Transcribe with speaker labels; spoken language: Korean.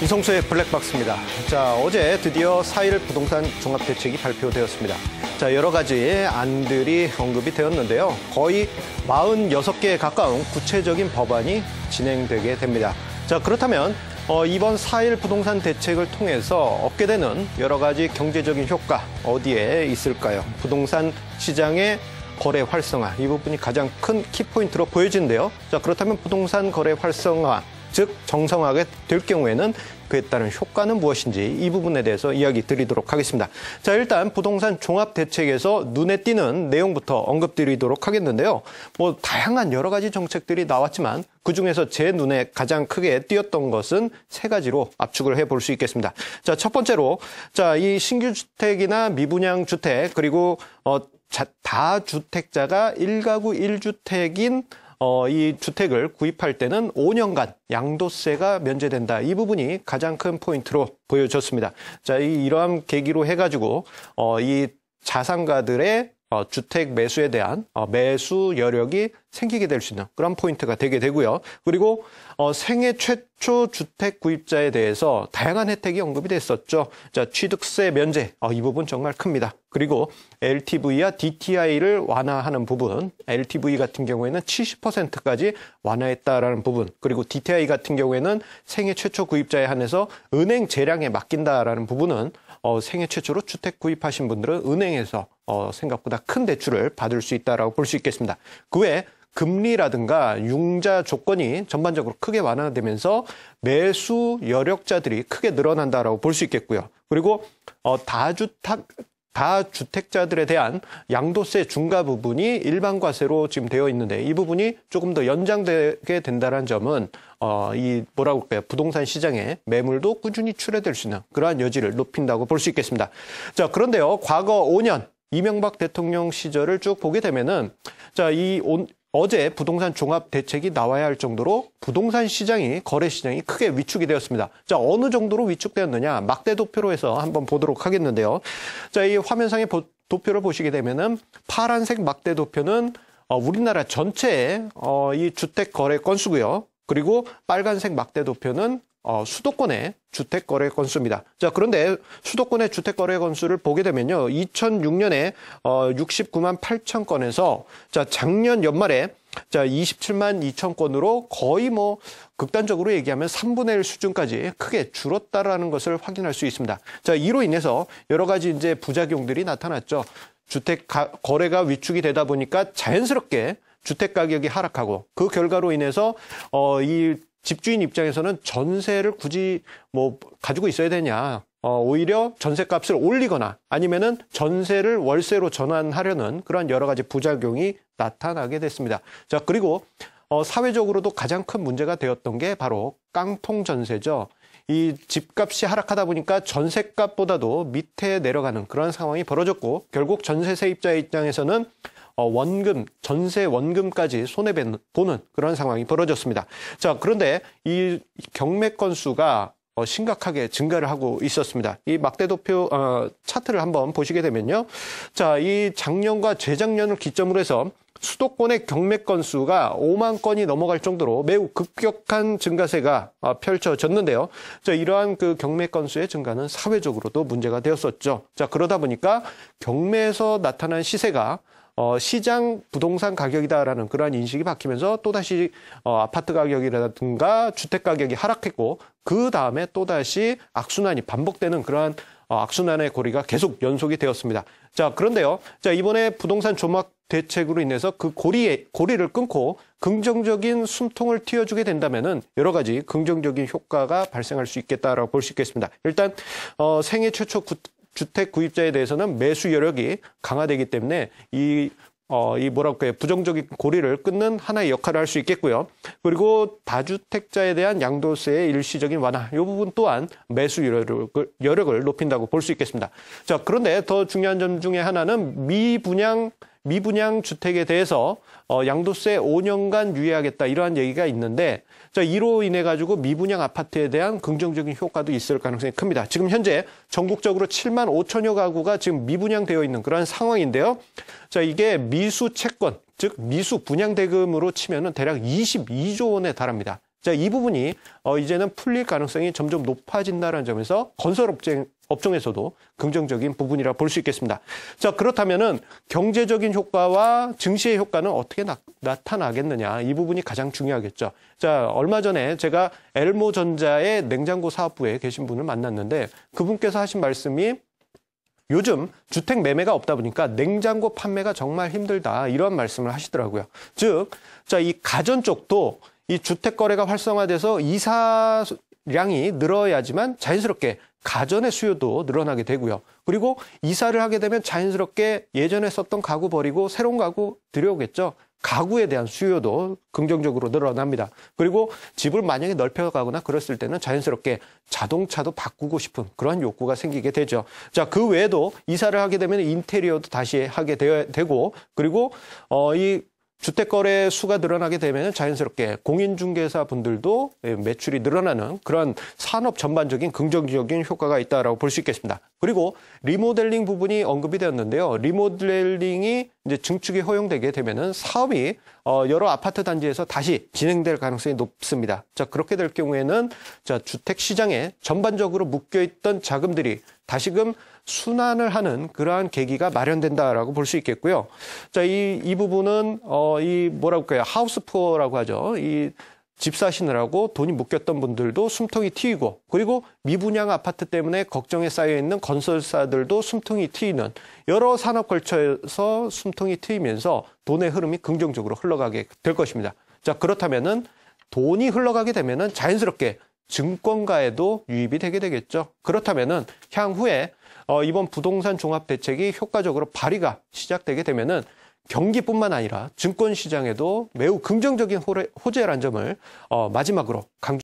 Speaker 1: 이성수의 블랙박스입니다. 자, 어제 드디어 4.1 부동산 종합대책이 발표되었습니다. 자, 여러 가지 안들이 언급이 되었는데요. 거의 46개에 가까운 구체적인 법안이 진행되게 됩니다. 자, 그렇다면 이번 4.1 부동산 대책을 통해서 얻게 되는 여러 가지 경제적인 효과 어디에 있을까요? 부동산 시장의 거래 활성화, 이 부분이 가장 큰 키포인트로 보여지는데요. 자, 그렇다면 부동산 거래 활성화, 즉 정상화가 될 경우에는 그에 따른 효과는 무엇인지 이 부분에 대해서 이야기 드리도록 하겠습니다. 자, 일단 부동산 종합대책에서 눈에 띄는 내용부터 언급드리도록 하겠는데요. 다양한 여러 가지 정책들이 나왔지만 그중에서 제 눈에 가장 크게 띄었던 것은 세 가지로 압축을 해볼 수 있겠습니다. 자, 첫 번째로 이 신규 주택이나 미분양 주택 그리고 다주택자가 1가구 1주택인 이 주택을 구입할 때는 5년간 양도세가 면제된다. 이 부분이 가장 큰 포인트로 보여졌습니다. 자, 이러한 계기로 해가지고 이 자산가들의 주택 매수에 대한 매수 여력이 생기게 될 수 있는 그런 포인트가 되게 되고요. 그리고 생애 최초 주택 구입자에 대해서 다양한 혜택이 언급이 됐었죠. 자, 취득세 면제, 이 부분 정말 큽니다. 그리고 LTV와 DTI를 완화하는 부분, LTV 같은 경우에는 70%까지 완화했다라는 부분, 그리고 DTI 같은 경우에는 생애 최초 구입자에 한해서 은행 재량에 맡긴다라는 부분은 생애 최초로 주택 구입하신 분들은 은행에서 생각보다 큰 대출을 받을 수 있다라고 볼 수 있겠습니다. 그 외에 금리라든가 융자 조건이 전반적으로 크게 완화되면서 매수 여력자들이 크게 늘어난다라고 볼 수 있겠고요. 그리고 다주택자들에 대한 양도세 중과 부분이 일반 과세로 지금 되어 있는데 이 부분이 조금 더 연장되게 된다는 점은 부동산 시장에 매물도 꾸준히 출회될 수 있는 그러한 여지를 높인다고 볼 수 있겠습니다. 자, 그런데요, 과거 5년 이명박 대통령 시절을 쭉 보게 되면은 어제 부동산 종합 대책이 나와야 할 정도로 부동산 시장이, 거래 시장이 크게 위축이 되었습니다. 자, 어느 정도로 위축되었느냐? 막대 도표로 해서 한번 보도록 하겠는데요. 자, 이 화면상의 도표를 보시게 되면은 파란색 막대 도표는 우리나라 전체의 이 주택 거래 건수고요. 그리고 빨간색 막대 도표는 수도권의 주택 거래 건수입니다. 자, 그런데 수도권의 주택 거래 건수를 보게 되면요. 2006년에 69만 8천 건에서 작년 연말에 27만 2천 건으로 거의 극단적으로 얘기하면 3분의 1 수준까지 크게 줄었다라는 것을 확인할 수 있습니다. 자, 이로 인해서 여러 가지 이제 부작용들이 나타났죠. 주택 거래가 위축이 되다 보니까 자연스럽게 주택 가격이 하락하고 그 결과로 인해서 이 집주인 입장에서는 전세를 굳이 가지고 있어야 되냐. 오히려 전세값을 올리거나 아니면은 전세를 월세로 전환하려는 그런 여러 가지 부작용이 나타나게 됐습니다. 자, 그리고 사회적으로도 가장 큰 문제가 되었던 게 바로 깡통 전세죠. 이 집값이 하락하다 보니까 전세값보다도 밑에 내려가는 그런 상황이 벌어졌고 결국 전세 세입자의 입장에서는 전세 원금까지 손해보는 그런 상황이 벌어졌습니다. 자, 그런데 이 경매 건수가 심각하게 증가를 하고 있었습니다. 이 막대도표 차트를 한번 보시게 되면요. 자, 이 작년과 재작년을 기점으로 해서 수도권의 경매 건수가 5만 건이 넘어갈 정도로 매우 급격한 증가세가 펼쳐졌는데요. 자, 이러한 그 경매 건수의 증가는 사회적으로도 문제가 되었었죠. 자, 그러다 보니까 경매에서 나타난 시세가 시장 부동산 가격이다라는 그러한 인식이 바뀌면서 또다시 아파트 가격이라든가 주택 가격이 하락했고 그 다음에 또다시 악순환이 반복되는 그러한 악순환의 고리가 계속 연속이 되었습니다. 자, 그런데요. 자, 이번에 부동산 종합 대책으로 인해서 그 고리를 끊고 긍정적인 숨통을 틔워주게 된다면은 여러 가지 긍정적인 효과가 발생할 수 있겠다라고 볼 수 있겠습니다. 일단 생애 최초 주택 구입자에 대해서는 매수 여력이 강화되기 때문에 부정적인 고리를 끊는 하나의 역할을 할 수 있겠고요. 그리고 다주택자에 대한 양도세의 일시적인 완화, 이 부분 또한 매수 여력을 높인다고 볼 수 있겠습니다. 자, 그런데 더 중요한 점 중에 하나는 미분양 주택에 대해서 양도세 5년간 유예하겠다 이러한 얘기가 있는데 자, 이로 인해 가지고 미분양 아파트에 대한 긍정적인 효과도 있을 가능성이 큽니다. 지금 현재 전국적으로 7만 5천여 가구가 지금 미분양되어 있는 그런 상황인데요. 자, 이게 미수 채권, 즉 미수 분양 대금으로 치면은 대략 22조 원에 달합니다. 자, 이 부분이 이제는 풀릴 가능성이 점점 높아진다는 점에서 건설 업종에서도 긍정적인 부분이라 볼 수 있겠습니다. 자, 그렇다면은 경제적인 효과와 증시의 효과는 어떻게 나타나겠느냐, 이 부분이 가장 중요하겠죠. 자, 얼마 전에 제가 엘모전자의 냉장고 사업부에 계신 분을 만났는데 그분께서 하신 말씀이 요즘 주택 매매가 없다 보니까 냉장고 판매가 정말 힘들다, 이런 말씀을 하시더라고요. 즉, 자, 이 가전 쪽도 이 주택 거래가 활성화돼서 이사량이 늘어야지만 자연스럽게 가전의 수요도 늘어나게 되고요. 그리고 이사를 하게 되면 자연스럽게 예전에 썼던 가구 버리고 새로운 가구 들여오겠죠. 가구에 대한 수요도 긍정적으로 늘어납니다. 그리고 집을 만약에 넓혀가거나 그랬을 때는 자연스럽게 자동차도 바꾸고 싶은 그러한 욕구가 생기게 되죠. 자, 그 외에도 이사를 하게 되면 인테리어도 다시 하게 되고, 그리고 이 주택거래 수가 늘어나게 되면 자연스럽게 공인중개사 분들도 매출이 늘어나는 그런 산업 전반적인 긍정적인 효과가 있다라고 볼 수 있겠습니다. 그리고 리모델링 부분이 언급이 되었는데요. 리모델링이 이제 증축이 허용되게 되면은 사업이 여러 아파트 단지에서 다시 진행될 가능성이 높습니다. 자, 그렇게 될 경우에는 자, 주택 시장에 전반적으로 묶여있던 자금들이 다시금 순환을 하는 그러한 계기가 마련된다라고 볼 수 있겠고요. 자, 이 부분은 이 뭐라고 할까요? 하우스 푸어라고 하죠. 이 집 사시느라고 돈이 묶였던 분들도 숨통이 트이고, 그리고 미분양 아파트 때문에 걱정에 쌓여 있는 건설사들도 숨통이 트이는, 여러 산업 걸쳐서 숨통이 트이면서 돈의 흐름이 긍정적으로 흘러가게 될 것입니다. 자, 그렇다면은 돈이 흘러가게 되면은 자연스럽게 증권가에도 유입이 되게 되겠죠. 그렇다면은 향후에 이번 부동산 종합 대책이 효과적으로 발휘가 시작되게 되면은 경기뿐만 아니라 증권 시장에도 매우 긍정적인 호재라는 점을 마지막으로 강조